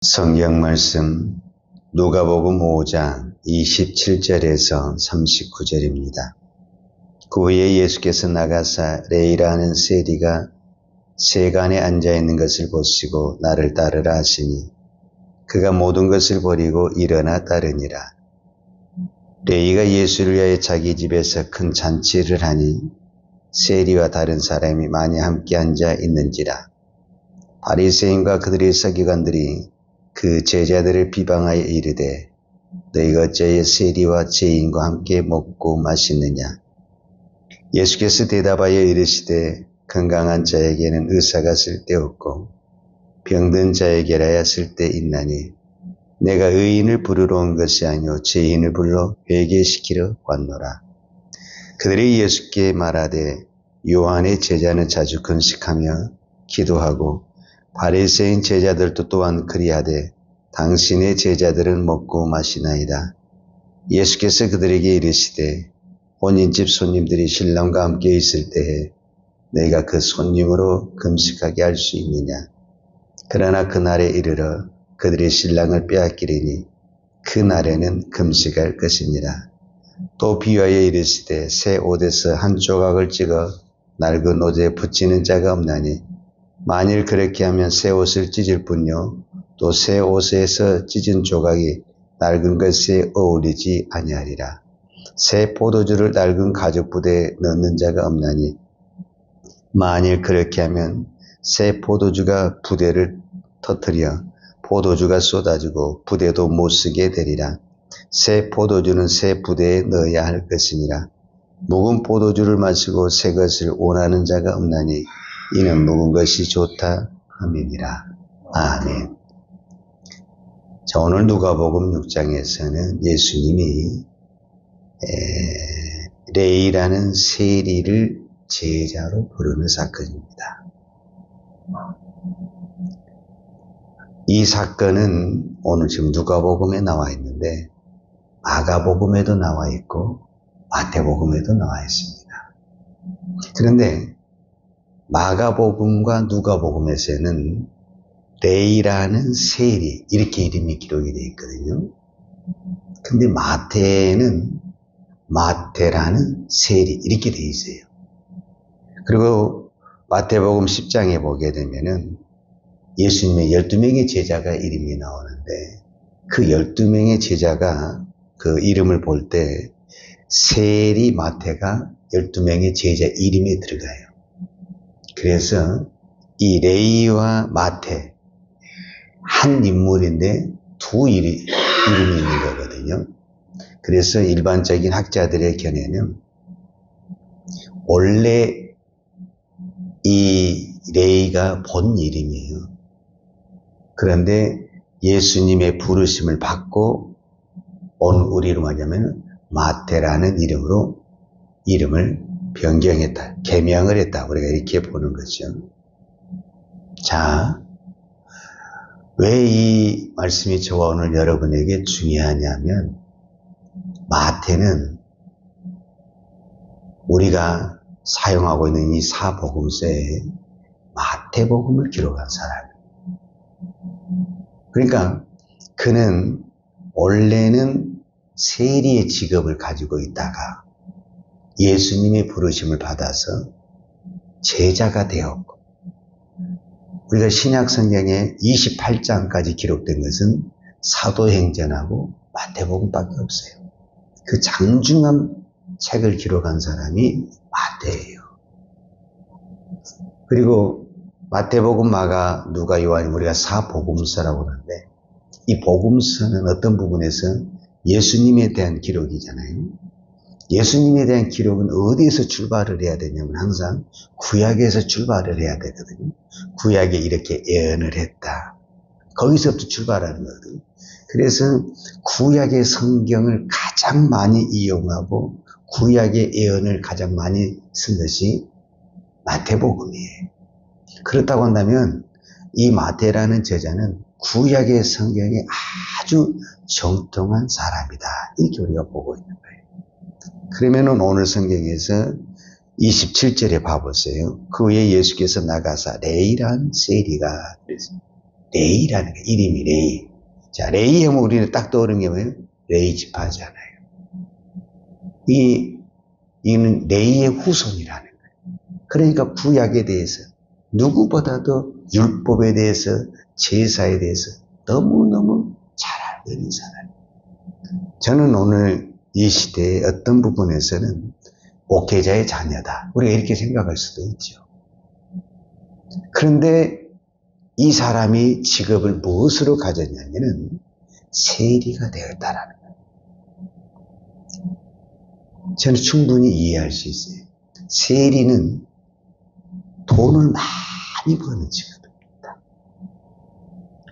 성경 말씀 누가복음 5장 27절에서 39절입니다. 그 후에 예수께서 나가사 레이라 하는 세리가 세간에 앉아있는 것을 보시고 나를 따르라 하시니 그가 모든 것을 버리고 일어나 따르니라. 레이가 예수를 위하여 자기 집에서 큰 잔치를 하니 세리와 다른 사람이 많이 함께 앉아 있는지라. 바리새인과 그들의 서기관들이 그 제자들을 비방하여 이르되 너희가 어찌하여 세리와 죄인과 함께 먹고 마시느냐. 예수께서 대답하여 이르시되 건강한 자에게는 의사가 쓸데없고 병든 자에게라야 쓸데있나니 내가 의인을 부르러 온 것이 아니오 죄인을 불러 회개시키러 왔노라. 그들이 예수께 말하되 요한의 제자는 자주 금식하며 기도하고 바리새인 제자들도 또한 그리하되 당신의 제자들은 먹고 마시나이다. 예수께서 그들에게 이르시되 혼인집 손님들이 신랑과 함께 있을 때에 너희가 그 손님으로 금식하게 할 수 있느냐. 그러나 그날에 이르러 그들이 신랑을 빼앗기리니 그날에는 금식할 것이니라. 또 비유하여 이르시되 새 옷에서 한 조각을 찍어 낡은 옷에 붙이는 자가 없나니 만일 그렇게 하면 새 옷을 찢을 뿐요 또 새 옷에서 찢은 조각이 낡은 것에 어울리지 아니하리라. 새 포도주를 낡은 가죽 부대에 넣는 자가 없나니 만일 그렇게 하면 새 포도주가 부대를 터뜨려 포도주가 쏟아지고 부대도 못 쓰게 되리라. 새 포도주는 새 부대에 넣어야 할 것이니라. 묵은 포도주를 마시고 새 것을 원하는 자가 없나니 이는 묵은 것이 좋다 함이니라. 아멘. 자, 오늘 누가복음 6장에서는 예수님이 레이라는 세리를 제자로 부르는 사건입니다. 이 사건은 오늘 지금 누가복음에 나와 있는데 마가복음에도 나와 있고 마태복음에도 나와 있습니다. 그런데 마가복음과 누가복음에서는 레이라는 세리 이렇게 이름이 기록이 되어 있거든요. 근데 마태는 마태라는 세리 이렇게 되어 있어요. 그리고 마태복음 10장에 보게 되면은 예수님의 12명의 제자가 이름이 나오는데 그 12명의 제자가 그 이름을 볼 때 세리 마태가 12명의 제자 이름에 들어가요. 그래서 이 레이와 마태 한 인물인데 두 이름이 있는 거거든요. 그래서 일반적인 학자들의 견해는 원래 이 레이가 본 이름이에요. 그런데 예수님의 부르심을 받고 온 우리로 말하면 마태라는 이름으로 이름을 변경했다, 개명을 했다. 우리가 이렇게 보는 거죠. 자, 왜 이 말씀이 저와 오늘 여러분에게 중요하냐면 마태는 우리가 사용하고 있는 이 사복음서에 마태복음을 기록한 사람이에요. 그러니까 그는 원래는 세리의 직업을 가지고 있다가 예수님의 부르심을 받아서 제자가 되었고 우리가 신약 성경에 28장까지 기록된 것은 사도행전하고 마태복음밖에 없어요. 그 장중한 책을 기록한 사람이 마태예요. 그리고 마태복음, 마가, 누가, 요한이 우리가 사복음서라고 하는데 이 복음서는 어떤 부분에서 예수님에 대한 기록이잖아요. 예수님에 대한 기록은 어디에서 출발을 해야 되냐면 항상 구약에서 출발을 해야 되거든요. 구약에 이렇게 예언을 했다. 거기서부터 출발하는 거거든요. 그래서 구약의 성경을 가장 많이 이용하고 구약의 예언을 가장 많이 쓴 것이 마태복음이에요. 그렇다고 한다면 이 마태라는 제자는 구약의 성경에 아주 정통한 사람이다. 이렇게 우리가 보고 있는 거예요. 그러면은 오늘 성경에서 27절에 봐보세요. 그 후에 예수께서 나가사 레이라는 세리가 그랬습니다. 레이라는 거예요. 이름이 레이. 자, 레이 하면 우리는 딱 떠오르는 게 뭐예요? 레이 지파잖아요. 이는 레이의 후손이라는 거예요. 그러니까 구약에 대해서 누구보다도 율법에 대해서, 제사에 대해서 너무너무 잘 알고 있는 사람이에요. 저는 오늘 이 시대의 어떤 부분에서는 목회자의 자녀다. 우리가 이렇게 생각할 수도 있죠. 그런데 이 사람이 직업을 무엇으로 가졌냐면은 세리가 되었다라는 거예요. 저는 충분히 이해할 수 있어요. 세리는 돈을 많이 버는 직업입니다.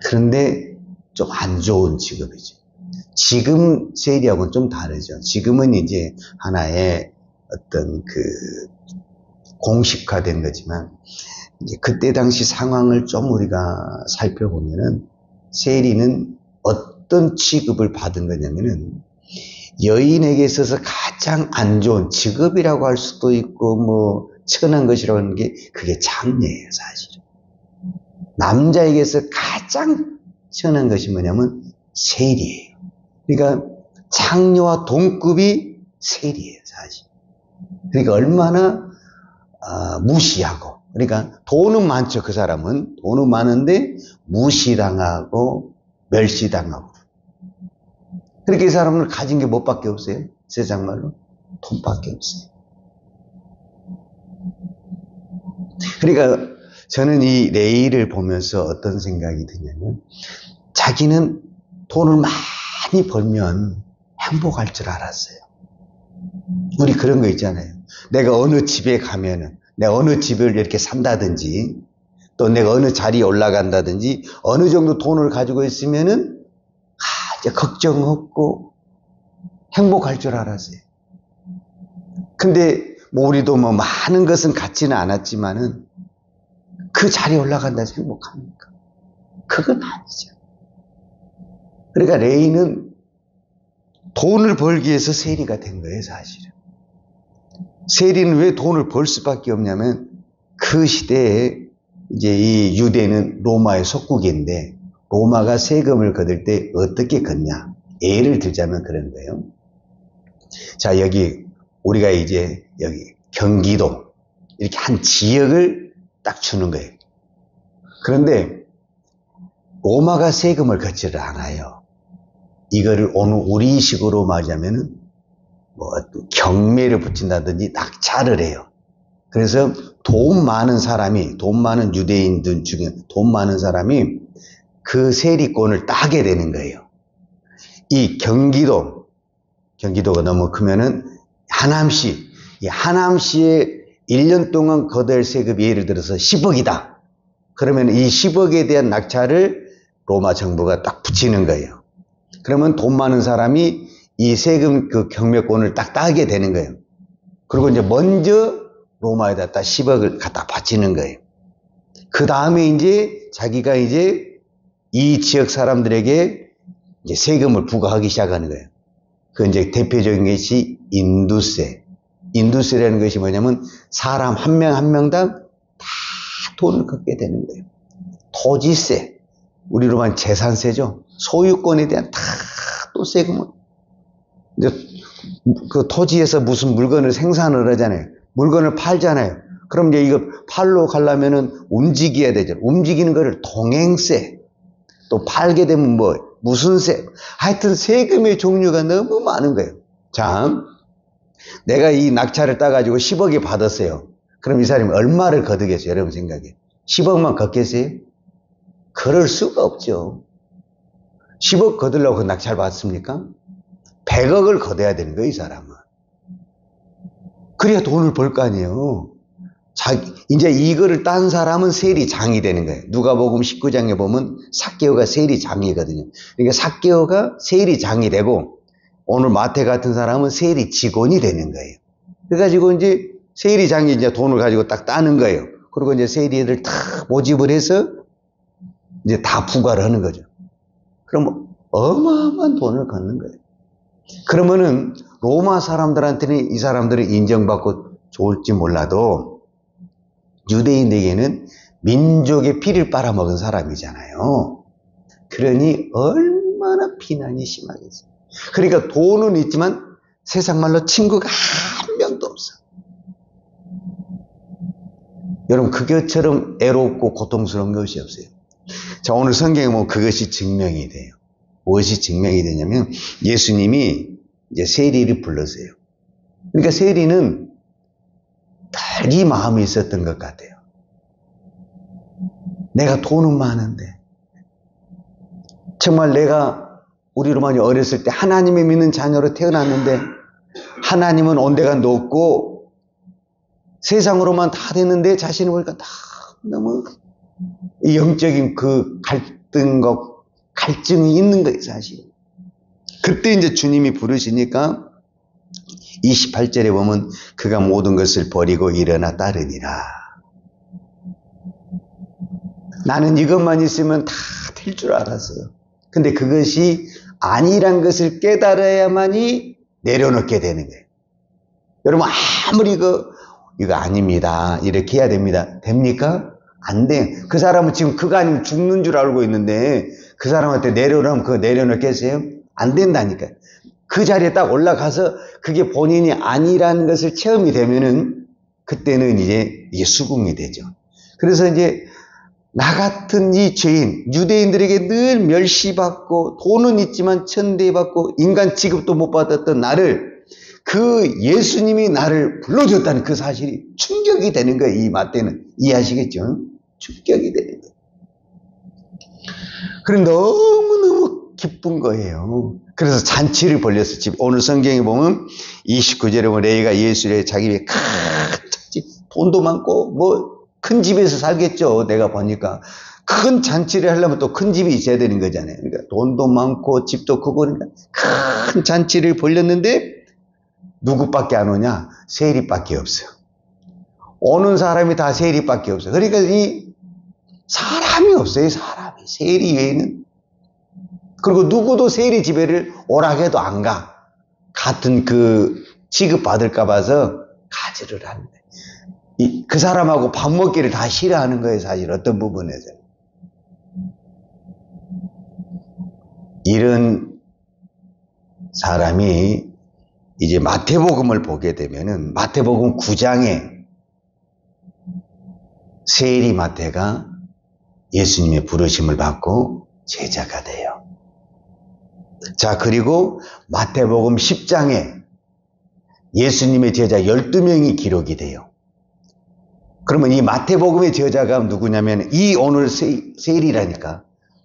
그런데 좀 안 좋은 직업이죠. 지금 세리하고는 좀 다르죠. 지금은 이제 하나의 어떤 공식화된 거지만, 이제 그때 당시 상황을 좀 우리가 살펴보면은, 세리는 어떤 취급을 받은 거냐면은, 여인에게 있어서 가장 안 좋은 직업이라고 할 수도 있고, 천한 것이라고 하는 게, 그게 장녀예요, 사실은. 남자에게서 가장 천한 것이 뭐냐면, 세리예요. 그러니까, 장녀와 동급이 세리예요, 사실. 그러니까 얼마나 무시하고, 그러니까 돈은 많죠. 그 사람은 돈은 많은데 무시당하고 멸시당하고. 그렇게 이 사람은 가진 게 뭐밖에 없어요? 세상 말로 돈밖에 없어요. 그러니까 저는 이 레이를 보면서 어떤 생각이 드냐면, 자기는 돈을 많이 벌면 행복할 줄 알았어요. 우리 그런 거 있잖아요. 내가 어느 집에 가면은, 내가 어느 집을 이렇게 산다든지, 또 내가 어느 자리에 올라간다든지, 어느 정도 돈을 가지고 있으면은, 이제 걱정 없고, 행복할 줄 알았어요. 근데, 우리도 많은 것은 갖지는 않았지만은, 그 자리에 올라간다 해서 행복합니까? 그건 아니죠. 그러니까 레이는 돈을 벌기 위해서 세리가 된 거예요, 사실은. 세리는 왜 돈을 벌 수밖에 없냐면, 그 시대에 이제 이 유대는 로마의 속국인데, 로마가 세금을 거둘 때 어떻게 걷냐? 예를 들자면 그런 거예요. 자, 여기 우리가 이제 여기 경기도 이렇게 한 지역을 딱 주는 거예요. 그런데 로마가 세금을 걷지를 않아요. 이거를 오늘 우리식으로 말하자면은 경매를 붙인다든지 낙찰을 해요. 그래서 돈 많은 유대인들 중에 돈 많은 사람이 그 세리권을 따게 되는 거예요. 이 경기도가 너무 크면은 이 하남시에 1년 동안 거둘 세금이 예를 들어서 10억이다. 그러면 이 10억에 대한 낙찰을 로마 정부가 딱 붙이는 거예요. 그러면 돈 많은 사람이 이 세금 경매권을 딱 따게 되는 거예요. 그리고 이제 먼저 로마에다 10억을 갖다 바치는 거예요. 그 다음에 이제 자기가 이제 이 지역 사람들에게 이제 세금을 부과하기 시작하는 거예요. 그 이제 대표적인 것이 인두세. 인두세라는 것이 뭐냐면 사람 한 명 한 명당 다 돈을 걷게 되는 거예요. 토지세. 우리로 말하면 재산세죠. 소유권에 대한 다 또 세금을. 이제 그 토지에서 무슨 물건을 생산을 하잖아요. 물건을 팔잖아요. 그럼 이제 이거 팔러 가려면은 움직여야 되죠. 움직이는 거를 동행세. 또 팔게 되면 무슨 세. 하여튼 세금의 종류가 너무 많은 거예요. 자, 내가 이 낙찰을 따가지고 10억에 받았어요. 그럼 이 사람이 얼마를 거두겠어요? 여러분 생각에. 10억만 걷겠어요? 그럴 수가 없죠. 10억 거두려고 그 낙찰 받습니까? 100억을 거둬야 되는 거예요, 이 사람은. 그래야 돈을 벌 거 아니에요. 이제 이거를 딴 사람은 세리장이 되는 거예요. 누가복음 19장에 보면 삭개오가 세리장이거든요. 그러니까 삭개오가 세리장이 되고, 오늘 마태 같은 사람은 세리 직원이 되는 거예요. 그래가지고 이제 세리장이 이제 돈을 가지고 딱 따는 거예요. 그리고 이제 세리를 다 모집을 해서 이제 다 부과를 하는 거죠. 그럼 어마어마한 돈을 걷는 거예요. 그러면은 로마 사람들한테는 이 사람들은 인정받고 좋을지 몰라도 유대인에게는 민족의 피를 빨아먹은 사람이잖아요. 그러니 얼마나 비난이 심하겠어요. 그러니까 돈은 있지만 세상 말로 친구가 한 명도 없어. 여러분, 그것처럼 애롭고 고통스러운 것이 없어요. 자, 오늘 성경에 보면 그것이 증명이 돼요. 무엇이 증명이 되냐면 예수님이 이제 세리를 불렀어요. 그러니까 세리는 딱 이 마음이 있었던 것 같아요. 내가 돈은 많은데 정말 내가 우리 로마니 어렸을 때 하나님을 믿는 자녀로 태어났는데 하나님은 온데가 높고 세상으로만 다 됐는데 자신을 보니까 다 너무 영적인 그 갈증이 있는 거예요, 사실. 그때 이제 주님이 부르시니까 28절에 보면 그가 모든 것을 버리고 일어나 따르니라. 나는 이것만 있으면 다 될 줄 알았어요. 근데 그것이 아니란 것을 깨달아야만이 내려놓게 되는 거예요. 여러분, 아무리 이거 아닙니다, 이렇게 해야 됩니다. 됩니까? 안 돼. 그 사람은 지금 그거 아니면 죽는 줄 알고 있는데 그 사람한테 내려놓으면 그거 내려놓겠어요? 안 된다니까요. 그 자리에 딱 올라가서 그게 본인이 아니라는 것을 체험이 되면은 그때는 이게 수긍이 되죠. 그래서 이제 나 같은 이 죄인, 유대인들에게 늘 멸시받고 돈은 있지만 천대받고 인간 취급도 못 받았던 나를 그 예수님이 나를 불러줬다는 그 사실이 충격이 되는 거예요. 이 마태는. 이해하시겠죠? 충격이 되는 거예요. 그럼 너무너무 기쁜 거예요. 그래서 잔치를 벌렸어요. 오늘 성경에 보면 29절에 보면 레위가 예수의 자기 집에 큰 잔치, 돈도 많고 뭐 큰 집에서 살겠죠. 내가 보니까 큰 잔치를 하려면 또 큰 집이 있어야 되는 거잖아요. 그러니까 돈도 많고 집도 크고 그러니까 큰 잔치를 벌렸는데 누구밖에 안 오냐? 세리밖에 없어요. 오는 사람이 다 세리밖에 없어요. 그러니까 이 사람이 없어요. 사람이. 세리 외에는. 그리고 누구도 세리 집에를 오라 해도 안 가. 같은 그 취급받을까 봐서 가지를 하는 거예요. 그 사람하고 밥 먹기를 다 싫어하는 거예요. 사실 어떤 부분에서. 이런 사람이 이제 마태복음을 보게 되면은 마태복음 9장에 세리 마태가 예수님의 부르심을 받고 제자가 돼요. 자, 그리고 마태복음 10장에 예수님의 제자 12명이 기록이 돼요. 그러면 이 마태복음의 제자가 누구냐면 이 오늘 세리라니까.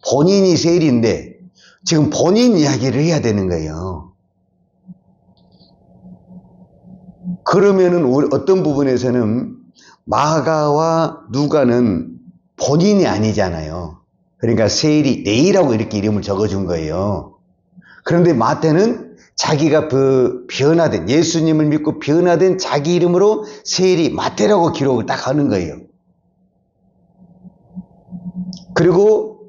본인이 세리인데 지금 본인 이야기를 해야 되는 거예요. 그러면은 어떤 부분에서는 마가와 누가는 본인이 아니잖아요. 그러니까 세리, 네이라고 이렇게 이름을 적어준 거예요. 그런데 마태는 자기가 변화된, 예수님을 믿고 변화된 자기 이름으로 세리, 마태라고 기록을 딱 하는 거예요. 그리고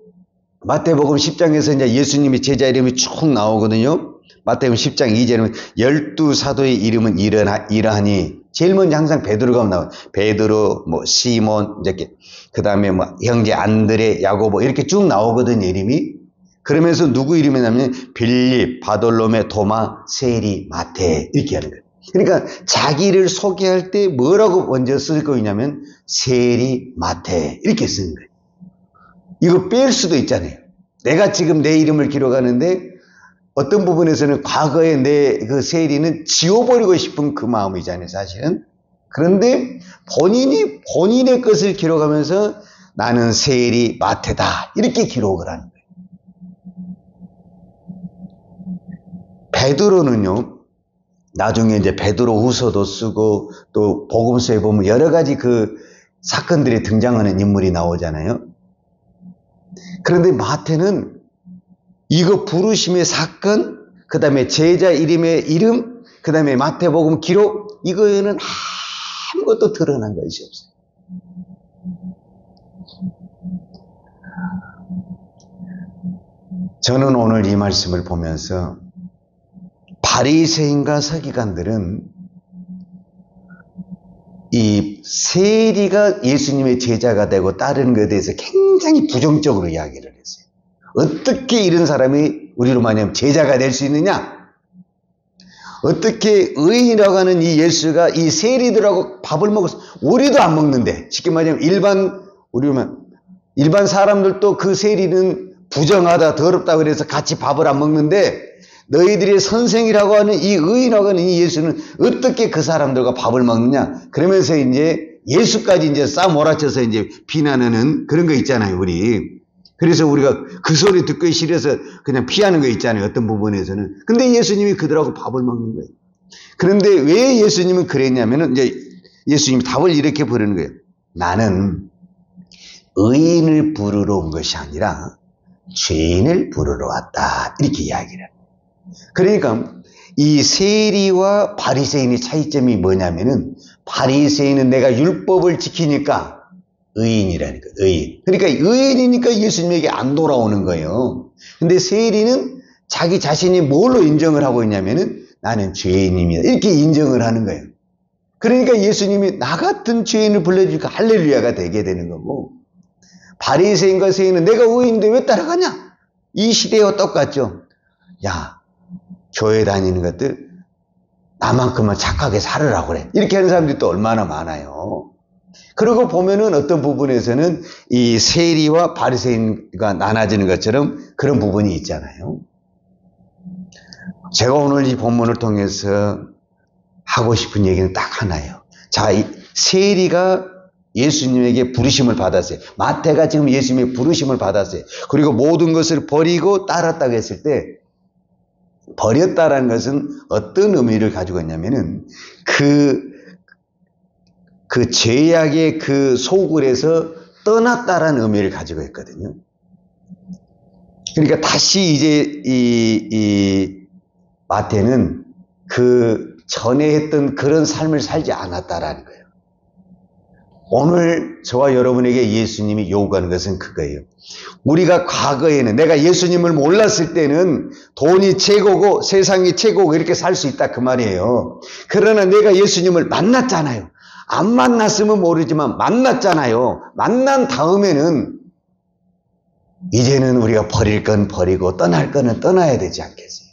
마태복음 10장에서 이제 예수님의 제자 이름이 쭉 나오거든요. 마태복음 10장 2절에 12사도의 이름은 이러하니 제일 먼저 항상 베드로가 나와요. 베드로, 시몬, 그 다음에 형제 안드레, 야고보 이렇게 쭉 나오거든요, 이름이. 그러면서 누구 이름이냐면 빌립, 바돌로메, 도마, 세리, 마태 이렇게 하는 거예요. 그러니까 자기를 소개할 때 뭐라고 먼저 쓸 거냐면 세리, 마태 이렇게 쓰는 거예요. 이거 뺄 수도 있잖아요. 내가 지금 내 이름을 기록하는데 어떤 부분에서는 과거에 내 그 세리는 지워버리고 싶은 그 마음이잖아요, 사실은. 그런데 본인의 것을 기록하면서 나는 세리, 마태다 이렇게 기록을 하는 거예요. 베드로는요, 나중에 이제 베드로 후서도 쓰고 또 복음서에 보면 여러 가지 그 사건들이 등장하는 인물이 나오잖아요. 그런데 마태는 이거 부르심의 사건, 그 다음에 제자 이름의 이름, 그 다음에 마태복음 기록, 이거에는 아무것도 드러난 것이 없어요. 저는 오늘 이 말씀을 보면서 바리새인과 서기관들은 이 세리가 예수님의 제자가 되고 따르는 것에 대해서 굉장히 부정적으로 이야기를 했어요. 어떻게 이런 사람이 우리로 말하면 제자가 될 수 있느냐? 어떻게 의인이라고 하는 이 예수가 이 세리들하고 밥을 먹어서 우리도 안 먹는데, 쉽게 말하면 일반 사람들도 그 세리는 부정하다, 더럽다 그래서 같이 밥을 안 먹는데, 너희들의 선생이라고 하는 이 의인이라고 하는 이 예수는 어떻게 그 사람들과 밥을 먹느냐? 그러면서 이제 예수까지 이제 싸몰아쳐서 이제 비난하는 그런 거 있잖아요, 우리. 그래서 우리가 그 소리 듣기 싫어서 그냥 피하는 거 있잖아요, 어떤 부분에서는. 근데 예수님이 그들하고 밥을 먹는 거예요. 그런데 왜 예수님은 그랬냐면은, 이제 예수님이 답을 이렇게 부르는 거예요. 나는 의인을 부르러 온 것이 아니라 죄인을 부르러 왔다. 이렇게 이야기를 해요. 그러니까 이 세리와 바리새인의 차이점이 뭐냐면은, 바리새인은 내가 율법을 지키니까 의인이라니까, 의인. 그러니까 의인이니까 예수님에게 안 돌아오는 거예요. 근데 세리는 자기 자신이 뭘로 인정을 하고 있냐면은 나는 죄인입니다. 이렇게 인정을 하는 거예요. 그러니까 예수님이 나 같은 죄인을 불러주니까 할렐루야가 되게 되는 거고, 바리새인과 세리는 내가 의인인데 왜 따라가냐? 이 시대와 똑같죠. 야, 교회 다니는 것들 나만큼만 착하게 살으라고 그래. 이렇게 하는 사람들이 또 얼마나 많아요. 그러고 보면은 어떤 부분에서는 이 세리와 바리새인과 나눠지는 것처럼 그런 부분이 있잖아요. 제가 오늘 이 본문을 통해서 하고 싶은 얘기는 딱 하나예요. 자, 이 세리가 예수님에게 부르심을 받았어요. 마태가 지금 예수님의 부르심을 받았어요. 그리고 모든 것을 버리고 따랐다고 했을 때, 버렸다라는 것은 어떤 의미를 가지고 있냐면은 그 죄악의 그 소굴에서 떠났다라는 의미를 가지고 있거든요. 그러니까 다시 이제 이 마태는 그 전에 했던 그런 삶을 살지 않았다라는 거예요. 오늘 저와 여러분에게 예수님이 요구하는 것은 그거예요. 우리가 과거에는, 내가 예수님을 몰랐을 때는 돈이 최고고 세상이 최고고 이렇게 살 수 있다 그 말이에요. 그러나 내가 예수님을 만났잖아요. 안 만났으면 모르지만 만났잖아요. 만난 다음에는 이제는 우리가 버릴 건 버리고 떠날 거는 떠나야 되지 않겠어요?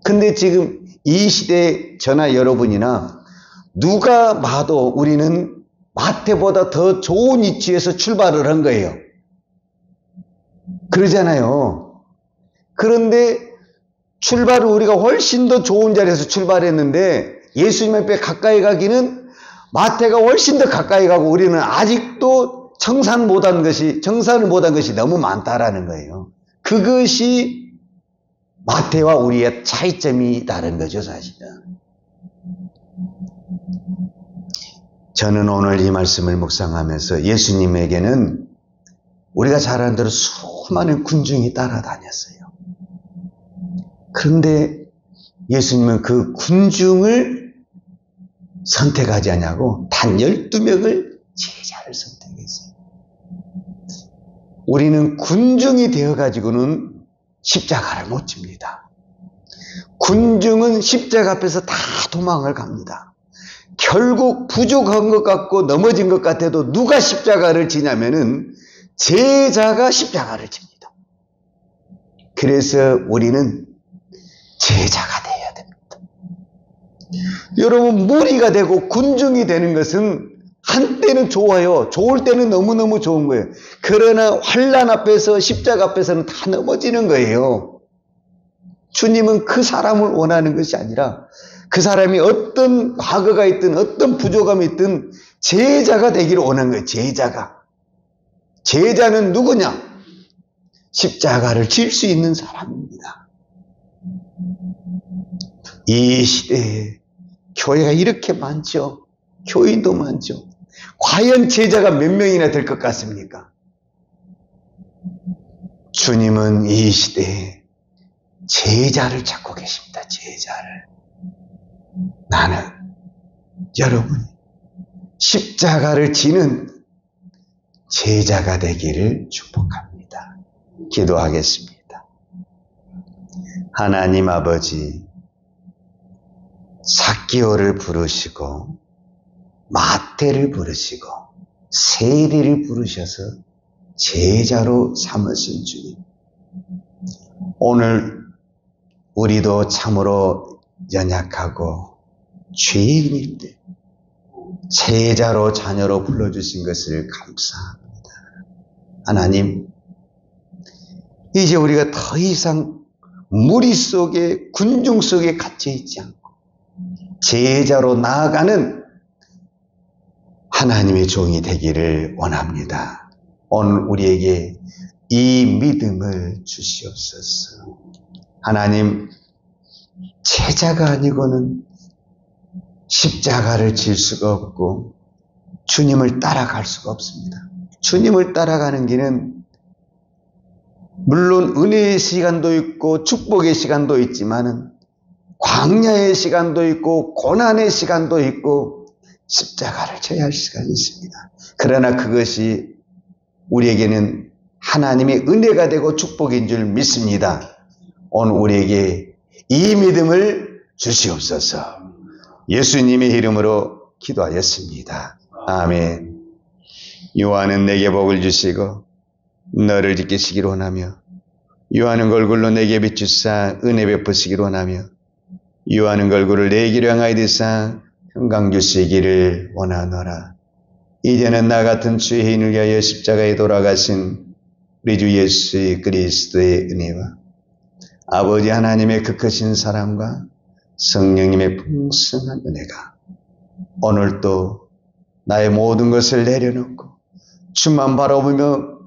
근데 지금 이 시대 저나 여러분이나 누가 봐도 우리는 마태보다 더 좋은 위치에서 출발을 한 거예요. 그러잖아요. 그런데 출발을 우리가 훨씬 더 좋은 자리에서 출발했는데 예수님 앞에 가까이 가기는 마태가 훨씬 더 가까이 가고 우리는 아직도 정산을 못한 것이 너무 많다라는 거예요. 그것이 마태와 우리의 차이점이 다른 거죠, 사실은. 저는 오늘 이 말씀을 묵상하면서 예수님에게는 우리가 잘 아는 대로 수많은 군중이 따라다녔어요. 그런데 예수님은 그 군중을 선택하지 않냐고 단 12명을 제자를 선택했어요. 우리는 군중이 되어가지고는 십자가를 못 집니다. 군중은 십자가 앞에서 다 도망을 갑니다. 결국 부족한 것 같고 넘어진 것 같아도 누가 십자가를 지냐면은 제자가 십자가를 집니다. 그래서 우리는 제자가 돼야 됩니다. 여러분, 무리가 되고 군중이 되는 것은 한때는 좋아요. 좋을 때는 너무너무 좋은 거예요. 그러나 환난 앞에서 십자가 앞에서는 다 넘어지는 거예요. 주님은 그 사람을 원하는 것이 아니라 그 사람이 어떤 과거가 있든 어떤 부족함이 있든 제자가 되기를 원하는 거예요. 제자는 누구냐? 십자가를 질 수 있는 사람입니다. 이 시대에 교회가 이렇게 많죠. 교인도 많죠. 과연 제자가 몇 명이나 될 것 같습니까? 주님은 이 시대에 제자를 찾고 계십니다. 제자를. 나는 여러분이 십자가를 지는 제자가 되기를 축복합니다. 기도하겠습니다. 하나님 아버지, 삭개오를 부르시고 마태를 부르시고 세리를 부르셔서 제자로 삼으신 주님. 오늘 우리도 참으로 연약하고 죄인인데 제자로 자녀로 불러주신 것을 감사합니다. 하나님, 이제 우리가 더 이상 무리 속에 군중 속에 갇혀 있지 않고 제자로 나아가는 하나님의 종이 되기를 원합니다. 오늘 우리에게 이 믿음을 주시옵소서. 하나님, 제자가 아니고는 십자가를 질 수가 없고 주님을 따라갈 수가 없습니다. 주님을 따라가는 길은 물론 은혜의 시간도 있고 축복의 시간도 있지만은 광야의 시간도 있고 고난의 시간도 있고 십자가를 져야 할 시간이 있습니다. 그러나 그것이 우리에게는 하나님의 은혜가 되고 축복인 줄 믿습니다. 오늘 우리에게 이 믿음을 주시옵소서. 예수님의 이름으로 기도하였습니다. 아멘. 요한은 내게 복을 주시고 너를 지키시기로 원하며 요한은 걸굴로 내게 비추사 은혜 베푸시기로 원하며 요한은 걸굴을 내 길을 향하여 드사 평강 주시기를 원하노라. 이제는 나 같은 죄인을 위하여 십자가에 돌아가신 우리 주 예수 그리스도의 은혜와 아버지 하나님의 그 크신 사랑과 성령님의 풍성한 은혜가 오늘도 나의 모든 것을 내려놓고 주만 바라보며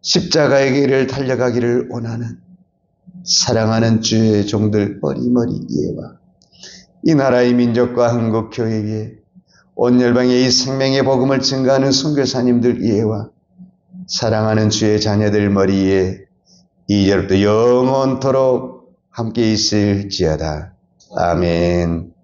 십자가의 길을 달려가기를 원하는 사랑하는 주의 종들 머리머리 이해와 이 나라의 민족과 한국교회 위에 온 열방에 이 생명의 복음을 증거하는 선교사님들 이해와 사랑하는 주의 자녀들 머리에 이제부터 영원토록 함께 있을지어다. 아멘.